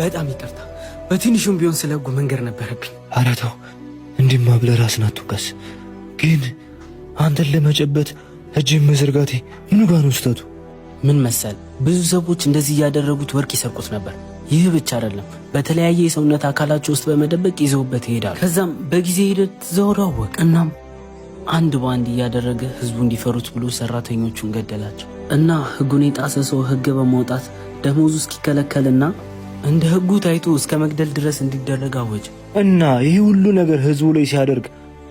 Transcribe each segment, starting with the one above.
በጣም ይቅርታ። በትንሹም ቢሆን ስለ ህጉ መንገር ነበረብኝ። ኧረ ተው እንዲህማ ብለህ ራስን አትውቀስ። ግን አንተን ለመጨበጥ እጅን መዘርጋቴ ምኑ ጋር ነው ስህተቱ? ምን መሰል፣ ብዙ ሰዎች እንደዚህ እያደረጉት ወርቅ ይሰርቁት ነበር። ይህ ብቻ አይደለም፣ በተለያየ የሰውነት አካላቸው ውስጥ በመደበቅ ይዘውበት ይሄዳሉ። ከዛም በጊዜ ሂደት ዘወራወቅ። እናም አንድ በአንድ እያደረገ ህዝቡ እንዲፈሩት ብሎ ሰራተኞቹን ገደላቸው እና ህጉን የጣሰ ሰው ህግ በማውጣት ደሞዙ እስኪከለከልና እንደ ህጉ ታይቶ እስከ መግደል ድረስ እንዲደረግ አወጀ። እና ይህ ሁሉ ነገር ህዝቡ ላይ ሲያደርግ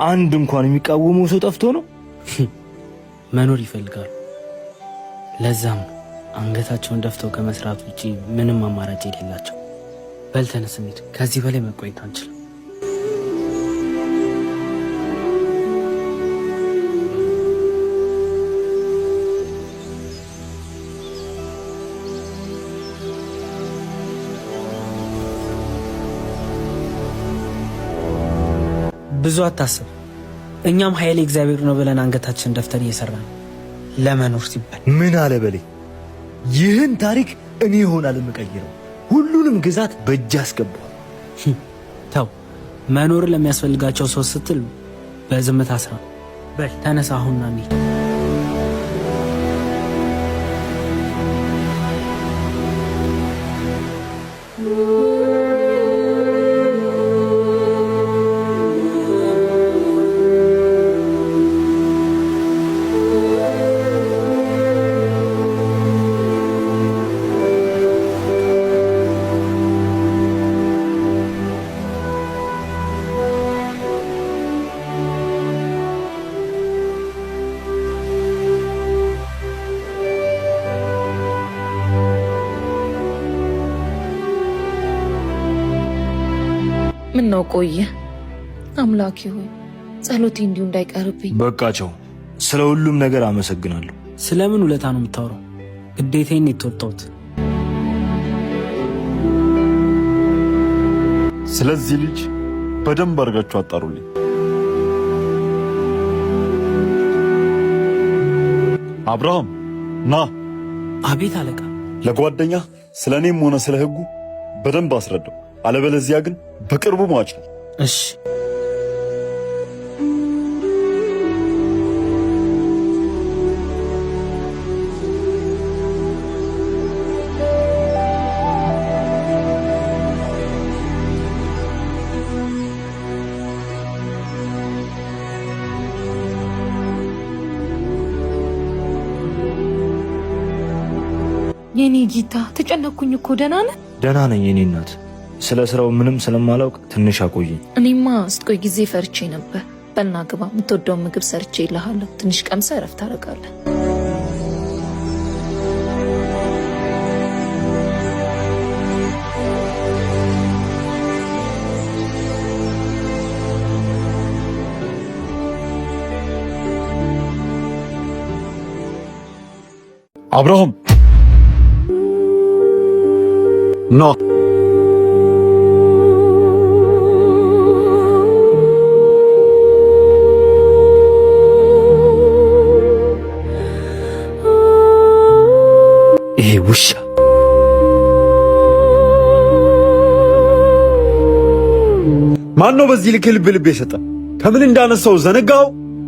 አንድ እንኳን የሚቃወመው ሰው ጠፍቶ ነው? መኖር ይፈልጋሉ። ለዛም አንገታቸውን ደፍተው ከመስራት ውጪ ምንም አማራጭ የሌላቸው። በል ተነስ እንሂድ፣ ከዚህ በላይ መቆየት አንችልም። ብዙ አታስብ፣ እኛም ኃይሌ እግዚአብሔር ነው ብለን አንገታችን ደፍተን እየሰራን ለመኖር ሲባል። ምን አለ በሌ፣ ይህን ታሪክ እኔ ይሆናል የምቀይረው። ሁሉንም ግዛት በእጅ አስገባዋል። ተው፣ መኖር ለሚያስፈልጋቸው ሰው ስትል በዝምታ ስራ። በል ተነሳ አሁንና እንሂድ። ምን ነው ቆየ? አምላኬ ሆይ ጸሎቴ እንዲሁ እንዳይቀርብኝ። በቃቸው። ስለ ሁሉም ነገር አመሰግናለሁ። ስለምን ውለታ ነው የምታወራው? ግዴታዬን የተወጣሁት። ስለዚህ ልጅ በደንብ አድርጋችሁ አጣሩልኝ። አብርሃም ና። አቤት አለቃ። ለጓደኛ ስለ እኔም ሆነ ስለ ህጉ በደንብ አስረዳው። አለበለዚያ ግን በቅርቡ ሟች ነው። እሺ። የኔ ጌታ ተጨነኩኝ እኮ። ደህና ነህ? ደህና ነኝ የኔ እናት። ስለ ስራው ምንም ስለማላውቅ ትንሽ አቆየኝ። እኔማ ስትቆይ ጊዜ ፈርቼ ነበር። በልና ግባ፣ የምትወደውን ምግብ ሰርቼ ይልሃለሁ። ትንሽ ቀምሰህ እረፍት ታደርጋለህ። አብርሃም ኖ። ይሄ ውሻ ማን ነው በዚህ ልክ ልብ ልብ የሰጠ? ከምን እንዳነሳው ዘነጋው?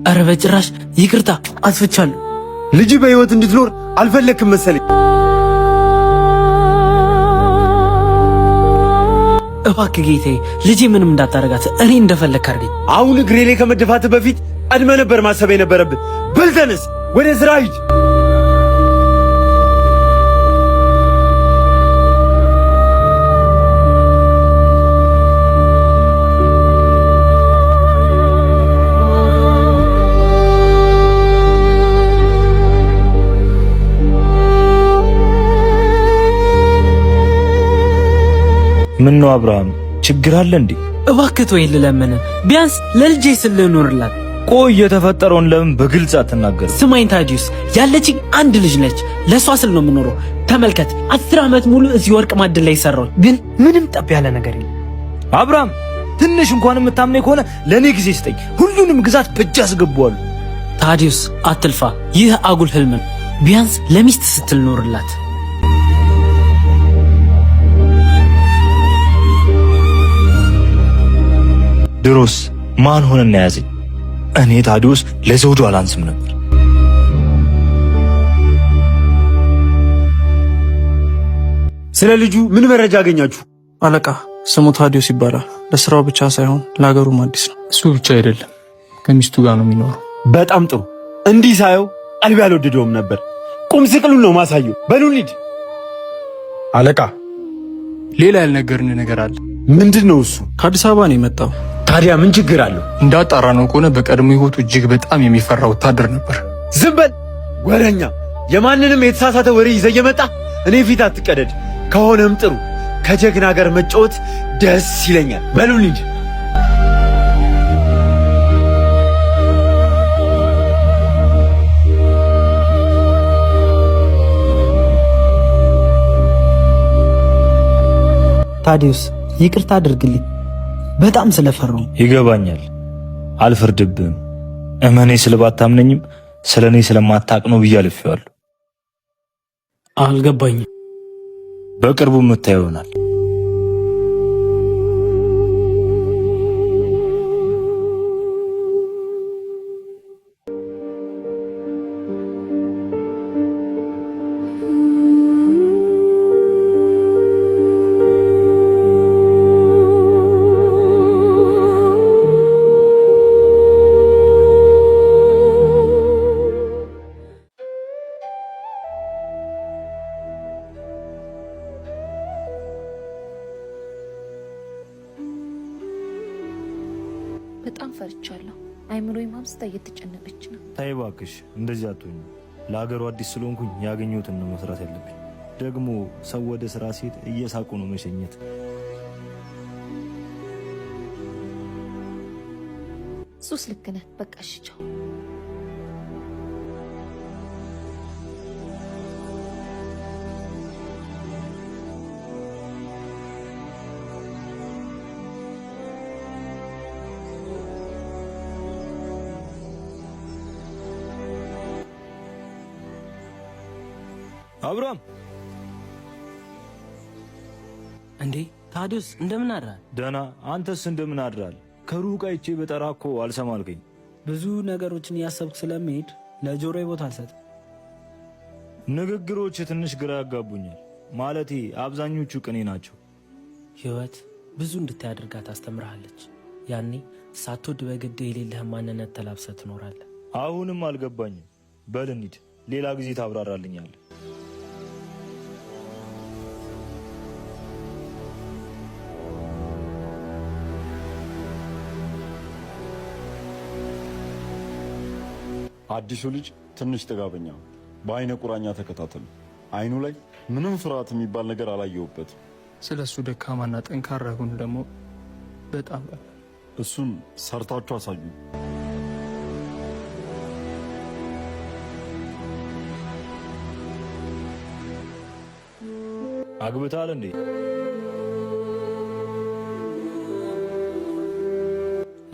ኧረ በጭራሽ ይቅርታ፣ አጥፍቻለሁ። ልጅ በህይወት እንድትኖር አልፈለክም መሰለኝ። እባክህ ጌታዬ፣ ልጄ ምንም እንዳታረጋት፣ እኔ እንደፈለክ አድርገኝ። አሁን እግሬ ላይ ከመደፋት በፊት ቀድመ ነበር ማሰብ የነበረብን። በል ተነስ፣ ወደ ስራ ሂድ። ምን ነው አብርሃም፣ ችግር አለ እንዴ? እባክህ ተወኝ ልለምን፣ ቢያንስ ለልጄ ስል ልኖርላት። ቆይ የተፈጠረውን ለምን በግልጽ አትናገርም? ስማኝ ታዲዩስ፣ ያለችኝ አንድ ልጅ ነች። ለሷ ስል ነው የምኖረው። ተመልከት፣ 10 ዓመት ሙሉ እዚህ ወርቅ ማዕድን ላይ ሰራው፣ ግን ምንም ጠብ ያለ ነገር የለም። አብርሃም፣ ትንሽ እንኳን የምታምነኝ ከሆነ ለኔ ጊዜ ስጠኝ። ሁሉንም ግዛት በእጅ አስገባዋለሁ። ታዲዩስ አትልፋ፣ ይህ አጉል ህልም ነው። ቢያንስ ለሚስት ስትል ኖርላት። ድሮስ ማን ሆነና ያዘኝ? እኔ ታዲዮስ ለዘውዱ አላንስም ነበር። ስለ ልጁ ምን መረጃ አገኛችሁ? አለቃ ስሙ ታዲዮስ ይባላል። ለስራው ብቻ ሳይሆን ለሀገሩም አዲስ ነው። እሱ ብቻ አይደለም ከሚስቱ ጋር ነው የሚኖረው። በጣም ጥሩ። እንዲህ ሳየው ቀልቤ አልወደደውም ነበር። ቁም ስቅሉን ነው ማሳየው። በሉ እንሂድ። አለቃ ሌላ ያልነገርን ነገር አለ። ምንድን ነው እሱ? ከአዲስ አበባ ነው የመጣው። ታዲያ ምን ችግር አለው? እንዳጣራ ነው ከሆነ በቀድሞ ህይወቱ እጅግ በጣም የሚፈራ ወታደር ነበር። ዝም በል ወረኛ። የማንንም የተሳሳተ ወሬ ይዘህ እየመጣ እኔ ፊት አትቀደድ። ከሆነም ጥሩ። ከጀግና ጋር መጫወት ደስ ይለኛል። በሉ እንሂድ። ታዲዮስ ይቅርታ አድርግልኝ፣ በጣም ስለፈራሁ። ይገባኛል፣ አልፈርድብህም። እመኔ ስለባታምነኝም ስለ እኔ ስለማታቅ ነው ብዬ አልፌዋለሁ። አልገባኝም። በቅርቡ የምታየው ይሆናል። በጣም ፈርቻለሁ። አይምሮዬ ማምስታ እየተጨነቀች ነው። ተይ እባክሽ እንደዚህ አትሁኝ። ለሀገሩ አዲስ ስለሆንኩኝ ያገኘሁትን ነው መስራት ያለብኝ። ደግሞ ሰው ወደ ስራ ሲሄድ እየሳቁ ነው መሸኘት። ሱስ ልክ ነህ። በቃ እሺ ቻው። አብርሃም እንዴ ታዲዮስ እንደምን አድራል? ደህና። አንተስ እንደምን አድራል? ከሩቅ አይቼ በጠራ እኮ አልሰማልከኝ። ብዙ ነገሮችን እያሰብክ ስለመሄድ ለጆሮዬ ቦታ አልሰጥም። ንግግሮች ትንሽ ግራ ያጋቡኛል። ማለቴ አብዛኞቹ ቅኔ ናቸው። ህይወት ብዙ እንድታይ አድርጋ ታስተምርሃለች። ያኔ ሳትወድ በግድ የሌለህ ማንነት ተላብሰህ ትኖራለህ። አሁንም አልገባኝም። በል እንሂድ፣ ሌላ ጊዜ ታብራራልኛለህ። አዲሱ ልጅ ትንሽ ጥጋበኛ፣ በአይነ ቁራኛ ተከታተሉ። አይኑ ላይ ምንም ፍርሃት የሚባል ነገር አላየሁበትም። ስለሱ ደካማና ጠንካራ ጎን ደግሞ በጣም እሱን ሰርታችሁ አሳዩ። አግብታል እንዴ?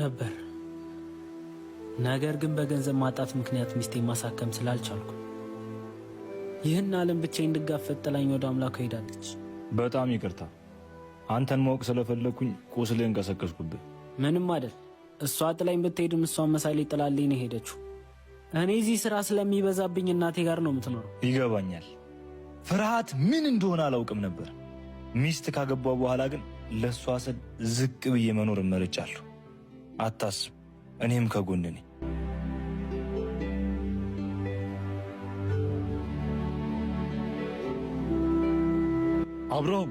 ነበር። ነገር ግን በገንዘብ ማጣት ምክንያት ሚስቴን ማሳከም ስላልቻልኩ ይህን ዓለም ብቻዬን እንድጋፈጥ ጥላኝ ወደ አምላኳ ሄዳለች። በጣም ይቅርታ። አንተን ማወቅ ስለፈለግኩኝ ቁስልህን ቀሰቀስኩብህ። ምንም አይደል። እሷ ጥላኝ ብትሄድም እሷን መሳሌ ጥላልኝ ነው ሄደችው። እኔ እዚህ ሥራ ስለሚበዛብኝ እናቴ ጋር ነው የምትኖረው። ይገባኛል። ፍርሃት ምን እንደሆነ አላውቅም ነበር። ሚስት ካገባው በኋላ ግን ለእሷ ስል ዝቅ ብዬ መኖር እመርጫለሁ። አታስብ፣ እኔም ከጎን ነኝ። አብርሃም